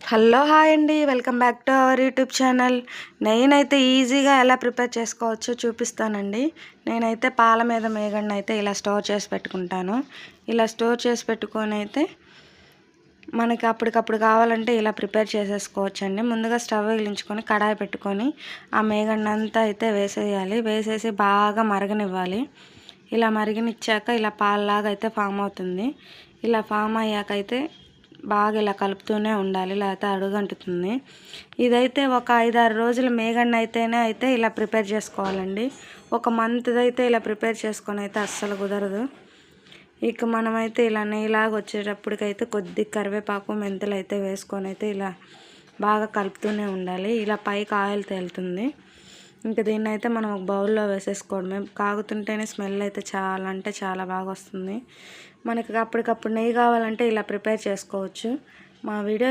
Hello hi అండి, welcome back to our YouTube channel. నేనైతే ఈజీగా ఎలా ప్రిపేర్ చేసుకోవచ్చో చూపిస్తానండి. నేనైతే పాల మీద మేగడని అయితే ఇలా స్టోర్ చేసి పెట్టుకుంటాను. ఇలా స్టోర్ చేసి పెట్టుకొని అయితే మనకి అప్పటికప్పుడు కావాలంటే ఇలా ప్రిపేర్ చేసేసుకోవచ్చండి. ముందుగా స్టవ్ వెలిగించుకొని కడాయి పెట్టుకొని ఆ మేగడని అంతా అయితే వేసేయాలి. వేసేసి బాగా మరగనివ్వాలి. ఇలా మరిగనిచ్చాక ఇలా పాలలాగా అయితే ఫామ్ అవుతుంది. ఇలా ఫామ్ అయ్యాకైతే బాగా ఇలా కలుపుతూనే ఉండాలి, లేకపోతే అడుగంటుతుంది. ఇదైతే ఒక 5-6 రోజుల మేగడని అయితే ఇలా ప్రిపేర్ చేసుకోవాలండి. ఒక మంత్ అయితే ఇలా ప్రిపేర్ చేసుకొని అయితే అస్సలు కుదరదు. ఇక మనమైతే ఇలా నెయ్యిలాగా వచ్చేటప్పటికైతే కొద్ది కరివేపాకు మెంతులు అయితే వేసుకొని అయితే ఇలా బాగా కలుపుతూనే ఉండాలి. ఇలా పైకి ఆయిల్ తేలుతుంది. ఇంకా దీన్ని అయితే మనం ఒక బౌల్లో వేసేసుకోవడమే. కాగుతుంటేనే స్మెల్ అయితే చాలా అంటే చాలా బాగా వస్తుంది. మనకి అప్పటికప్పుడు నెయ్యి కావాలంటే ఇలా ప్రిపేర్ చేసుకోవచ్చు. మా వీడియో